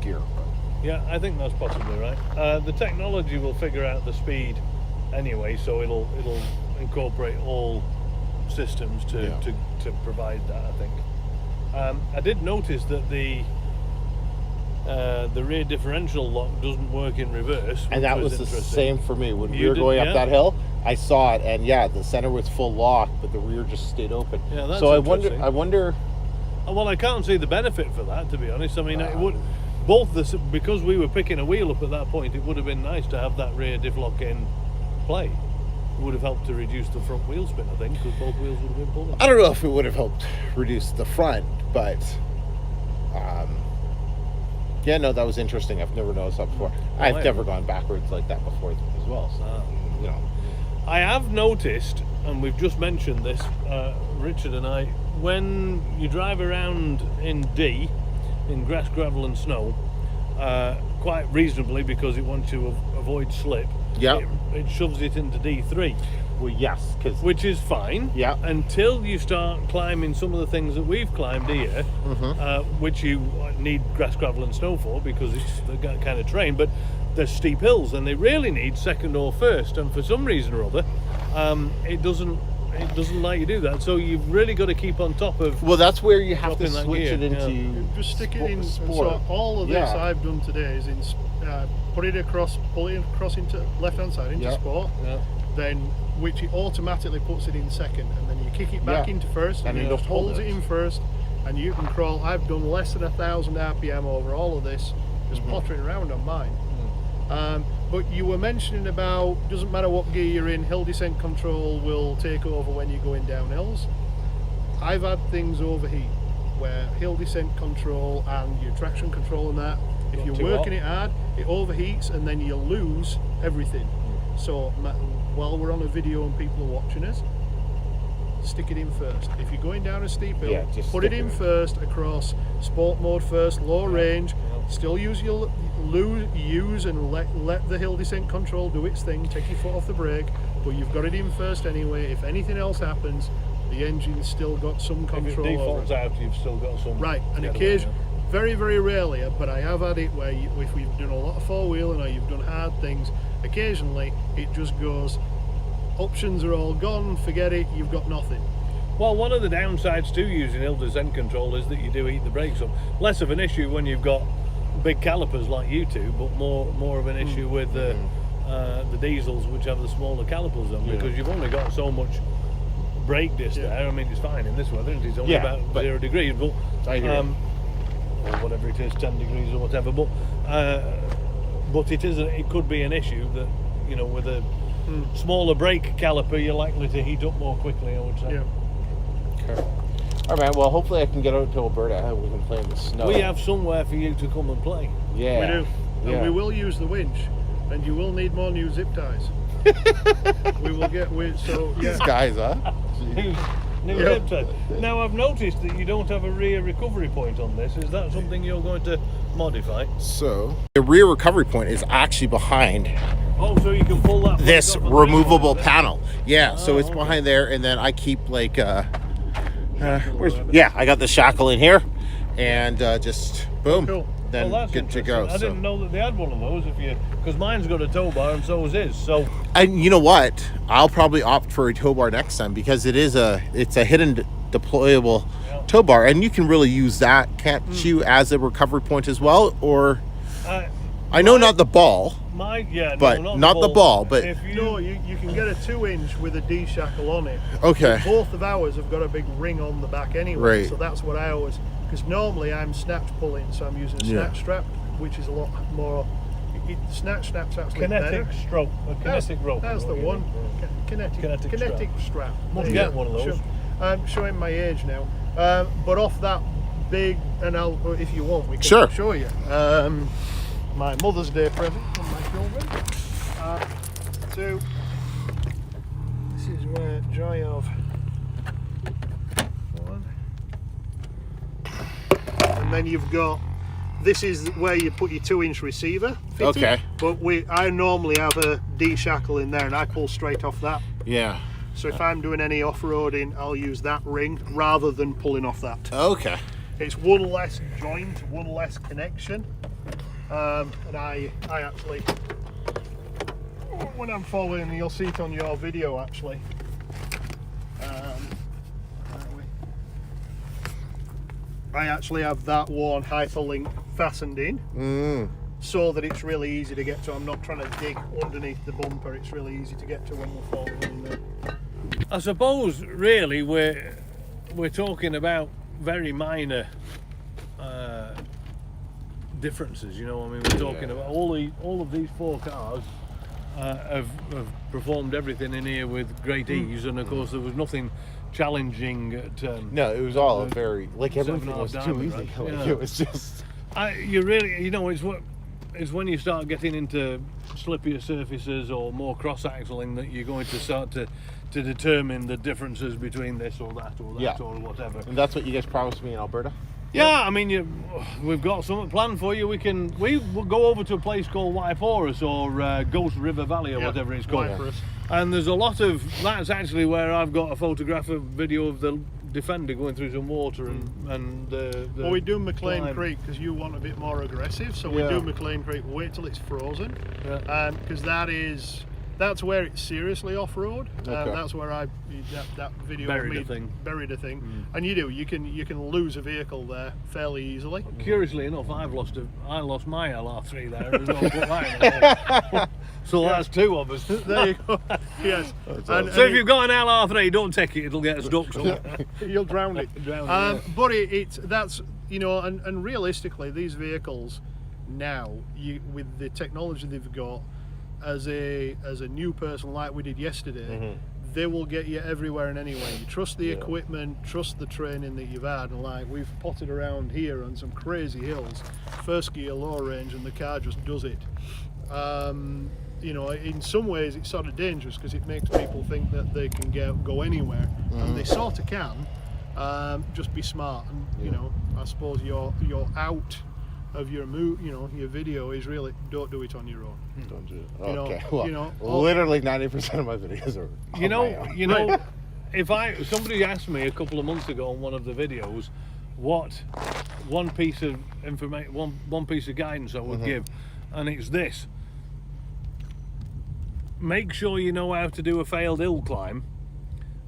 [SPEAKER 2] gear. But.
[SPEAKER 1] Yeah, I think that's possibly right. The technology will figure out the speed anyway, so it'll incorporate all systems to provide that, I think. I did notice that the rear differential lock doesn't work in reverse,
[SPEAKER 2] And that was the same for me when we were going up that hill. I saw it, and the center was full lock, but the rear just stayed open.
[SPEAKER 1] Yeah, that's
[SPEAKER 2] so
[SPEAKER 1] interesting.
[SPEAKER 2] I wonder.
[SPEAKER 1] Well, I can't see the benefit for that, to be honest. I mean, it would because we were picking a wheel up at that point. It would have been nice to have that rear diff lock in play. It would have helped to reduce the front wheel spin, I think, because both wheels would have been pulling.
[SPEAKER 2] I don't know if it would have helped reduce the front, but no, that was interesting. I've never noticed that before. I've never gone backwards like that before as well. So,
[SPEAKER 1] I have noticed, and we've just mentioned this, Richard and I, when you drive around in D, in grass, gravel and snow, quite reasonably because it wants to avoid slip, it shoves it into D3.
[SPEAKER 2] Well, yes,
[SPEAKER 1] which is fine.
[SPEAKER 2] Yeah.
[SPEAKER 1] Until you start climbing some of the things that we've climbed here, which you need grass, gravel, and snow for because it's the kind of terrain. But there's steep hills, and they really need 2nd or 1st. And for some reason or other, it doesn't let you do that. So you've really got to keep on top of.
[SPEAKER 2] Well, that's where you have to
[SPEAKER 1] dropping that
[SPEAKER 2] switch
[SPEAKER 1] gear,
[SPEAKER 2] it into.
[SPEAKER 5] You just stick it in.
[SPEAKER 2] Sport.
[SPEAKER 5] So all of this I've done today is in pull it across into left-hand side into sport.
[SPEAKER 1] Yeah.
[SPEAKER 5] Then which it automatically puts it in 2nd, and then you kick it back into 1st, and it just holds it in 1st, and you can crawl. I've done less than 1,000 RPM over all of this, just pottering around on mine. But you were mentioning about doesn't matter what gear you're in, hill descent control will take over when you're going down hills. I've had things overheat where hill descent control and your traction control and that, if you're working it hard, it overheats and then you lose everything. So while we're on a video and people are watching us, stick it in first. If you're going down a steep hill,
[SPEAKER 2] just
[SPEAKER 5] put it in first across sport mode first, low range. Still use your use and let the hill descent control do its thing. Take your foot off the brake, but you've got it in first anyway. If anything else happens, the engine's still got some control.
[SPEAKER 1] If it
[SPEAKER 5] over
[SPEAKER 1] defaults out, you've still got some.
[SPEAKER 5] Right, and occasionally, very, very rarely, but I have had it where if we've done a lot of four-wheeling or you've done hard things, occasionally it just goes, options are all gone, forget it, you've got nothing.
[SPEAKER 1] Well, one of the downsides to using hill descent control is that you do eat the brakes up. Less of an issue when you've got big calipers like you two, but more of an issue with the diesels, which have the smaller calipers on, because you've only got so much brake disc there. I mean, it's fine in this weather, it's only about 0 degrees, but or whatever it is, 10 degrees or whatever. But it could be an issue that, you know, with a smaller brake caliper, you're likely to heat up more quickly, I would say.
[SPEAKER 2] Okay. All right, man. Well, hopefully I can get out to Alberta and we can play in the snow.
[SPEAKER 1] We have somewhere for you to come and play.
[SPEAKER 2] Yeah.
[SPEAKER 5] We do. And we will use the winch, and you will need more new zip ties. We will get
[SPEAKER 2] These guys, huh?
[SPEAKER 1] New zip ties. Now, I've noticed that you don't have a rear recovery point on this. Is that something you're going to modify?
[SPEAKER 2] So the rear recovery point is actually behind
[SPEAKER 1] so you can pull that
[SPEAKER 2] this
[SPEAKER 1] off the
[SPEAKER 2] removable
[SPEAKER 1] rear
[SPEAKER 2] panel. Yeah, so it's behind there, and then I keep like I got the shackle in here, and just boom, then good to go.
[SPEAKER 1] I didn't know that they had one of those. Because mine's got a tow bar and so is his. So,
[SPEAKER 2] and you know what? I'll probably opt for a tow bar next time, because it's a hidden deployable tow bar, and you can really use that, can't you, as a recovery point as well? Or I know not the ball. Not the ball, but
[SPEAKER 5] you can get a 2-inch with a D shackle on it.
[SPEAKER 2] Okay.
[SPEAKER 5] Both of ours have got a big ring on the back anyway,
[SPEAKER 2] right.
[SPEAKER 5] So that's what I always, because normally I'm snatch pulling, so I'm using a snatch strap, which is a lot more. Snatch strap's actually
[SPEAKER 1] kinetic
[SPEAKER 5] better.
[SPEAKER 1] stroke, a kinetic rope.
[SPEAKER 5] That's the one. Kinetic strap.
[SPEAKER 1] Must get one of those.
[SPEAKER 5] I'm showing my age now, but off that big, and if you want, we can show you. My Mother's Day present from my children. So this is where joy of one, and then you've got. This is where you put your 2-inch receiver fitted,
[SPEAKER 2] okay.
[SPEAKER 5] But I normally have a D shackle in there, and I pull straight off that.
[SPEAKER 2] Yeah.
[SPEAKER 5] So if I'm doing any off-roading, I'll use that ring rather than pulling off that.
[SPEAKER 2] Okay.
[SPEAKER 5] It's one less joint, one less connection. And I actually, when I'm following, you'll see it on your video actually. I actually have that one hyperlink fastened in, so that it's really easy to get to. I'm not trying to dig underneath the bumper. It's really easy to get to when we're following.
[SPEAKER 1] I suppose really we're talking about very minor differences, you know. I mean, we're talking about all of these 4 cars have performed everything in here with great ease, and of course there was nothing challenging at
[SPEAKER 2] no, it was all very, like, everything was too easy.
[SPEAKER 1] Right?
[SPEAKER 2] Like, it was just
[SPEAKER 1] you really, you know, it's when you start getting into slippier surfaces or more cross-axling that you're going to start to determine the differences between this or that or that or whatever.
[SPEAKER 2] And that's what you guys promised me in Alberta?
[SPEAKER 1] Yeah, I mean, we've got something planned for you. We will go over to a place called Waiporus or Ghost River Valley or whatever it's called.
[SPEAKER 5] Waiporus.
[SPEAKER 1] And there's a lot of, that's actually where I've got a photograph of video of the Defender going through some water and
[SPEAKER 5] well, we do McLean Creek because you want a bit more aggressive, so we do McLean Creek. Wait till it's frozen, because that's where it's seriously off-road. That's where that video buried a thing. And you can lose a vehicle there fairly easily.
[SPEAKER 1] Curiously enough, I lost my LR3 there. It was all put mine. So that's 2 of us.
[SPEAKER 5] There you go. Yes.
[SPEAKER 1] So if you've got an LR3, don't take it. It'll get stuck somewhere.
[SPEAKER 5] You'll drown it. But that's, you know, and realistically, these vehicles now, with the technology they've got, as a new person like we did yesterday, they will get you everywhere and anywhere. You trust the equipment, trust the training that you've had, and like we've potted around here on some crazy hills, first gear, low range, and the car just does it. you know, in some ways it's sort of dangerous because it makes people think that they can go anywhere, and they sort of can. Just be smart, and you know, I suppose you're out of your your video is really don't do it on your own.
[SPEAKER 2] Don't do it.
[SPEAKER 5] You know,
[SPEAKER 2] Okay. Well,
[SPEAKER 5] you know,
[SPEAKER 2] literally 90% of my videos are.
[SPEAKER 1] You
[SPEAKER 2] on my
[SPEAKER 1] know,
[SPEAKER 2] own.
[SPEAKER 1] you know, if somebody asked me a couple of months ago on one of the videos, what one piece of information, one piece of guidance I would give, and it's this: make sure you know how to do a failed hill climb,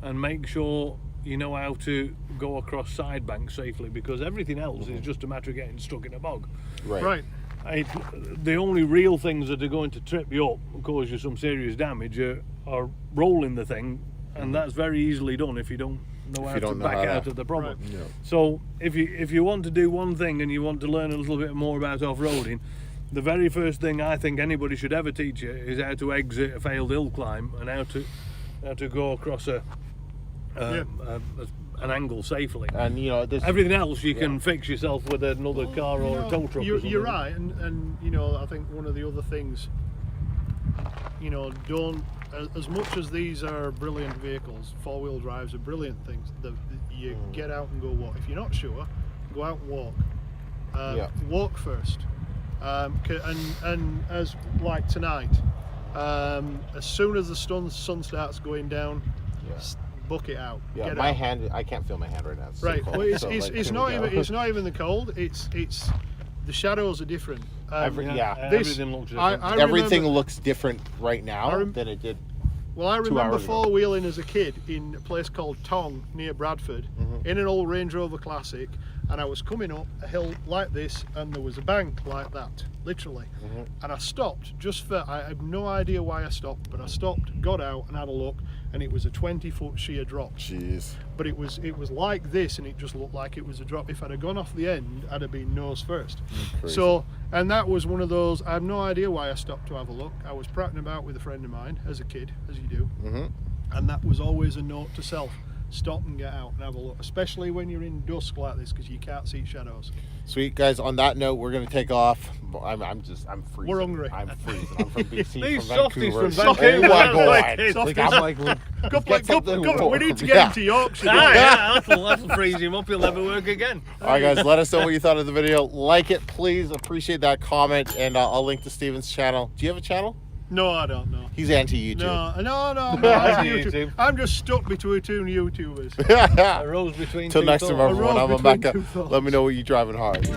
[SPEAKER 1] and make sure you know how to go across side banks safely, because everything else is just a matter of getting stuck in a bog.
[SPEAKER 5] Right.
[SPEAKER 1] The only real things that are going to trip you up and cause you some serious damage are rolling the thing, and that's very easily done if you don't know how to back out of the problem.
[SPEAKER 5] Right.
[SPEAKER 2] Yeah.
[SPEAKER 1] So if you want to do one thing and you want to learn a little bit more about off-roading, the very first thing I think anybody should ever teach you is how to exit a failed hill climb and how to go across an angle safely.
[SPEAKER 2] And you know,
[SPEAKER 1] everything else you can fix yourself with another car or a tow truck.
[SPEAKER 5] You're right, and you know, I think one of the other things, you know, don't, as much as these are brilliant vehicles, four-wheel drives are brilliant things. You get out and go walk. If you're not sure, go out and walk. Walk first, and as like tonight, as soon as the sun starts going down, book it out.
[SPEAKER 2] Yeah,
[SPEAKER 5] get
[SPEAKER 2] my
[SPEAKER 5] out.
[SPEAKER 2] hand, I can't feel my hand right now. It's so
[SPEAKER 5] Right.
[SPEAKER 2] cold.
[SPEAKER 5] Well,
[SPEAKER 2] So, like,
[SPEAKER 5] it's
[SPEAKER 2] here
[SPEAKER 5] not
[SPEAKER 2] we go.
[SPEAKER 5] even the cold. It's the shadows are different.
[SPEAKER 1] Everything looks different.
[SPEAKER 5] I
[SPEAKER 2] Everything
[SPEAKER 5] remember,
[SPEAKER 2] looks different right now than it did.
[SPEAKER 5] well, I
[SPEAKER 2] 2
[SPEAKER 5] remember
[SPEAKER 2] hours ago.
[SPEAKER 5] four-wheeling as a kid in a place called Tong near Bradford, in an old Range Rover Classic, and I was coming up a hill like this, and there was a bank like that, literally. And I stopped I have no idea why I stopped, but I stopped, got out, and had a look, and it was a 20-foot sheer drop.
[SPEAKER 2] Jeez.
[SPEAKER 5] But it was like this, and it just looked like it was a drop. If I'd have gone off the end, I'd have been nose first.
[SPEAKER 2] Crazy.
[SPEAKER 5] So, and that was one of those, I have no idea why I stopped to have a look. I was prattling about with a friend of mine as a kid, as you do, and that was always a note to self: stop and get out and have a look, especially when you're in dusk like this, because you can't see shadows.
[SPEAKER 2] Sweet guys. On that note, we're gonna take off. I'm freezing.
[SPEAKER 5] We're hungry.
[SPEAKER 2] I'm freezing. I'm from BC.
[SPEAKER 1] These
[SPEAKER 2] from
[SPEAKER 1] softies
[SPEAKER 2] Vancouver.
[SPEAKER 1] from Vancouver.
[SPEAKER 2] Oh my god!
[SPEAKER 1] Like,
[SPEAKER 2] Like, I'm like,
[SPEAKER 5] We need to get into Yorkshire.
[SPEAKER 1] That'll freeze him up. He'll never work again.
[SPEAKER 2] All right, guys. Let us know what you thought of the video. Like it, please. Appreciate that comment, and I'll link to Steven's channel. Do you have a channel?
[SPEAKER 5] No, I don't know.
[SPEAKER 2] He's anti-YouTube.
[SPEAKER 5] No. I'm just stuck between two YouTubers.
[SPEAKER 1] A rose between
[SPEAKER 2] Till
[SPEAKER 1] two
[SPEAKER 2] next time,
[SPEAKER 1] thoughts.
[SPEAKER 2] everyone. I'm
[SPEAKER 5] between
[SPEAKER 2] Rebecca.
[SPEAKER 5] two thoughts.
[SPEAKER 2] Let me know what you're driving hard.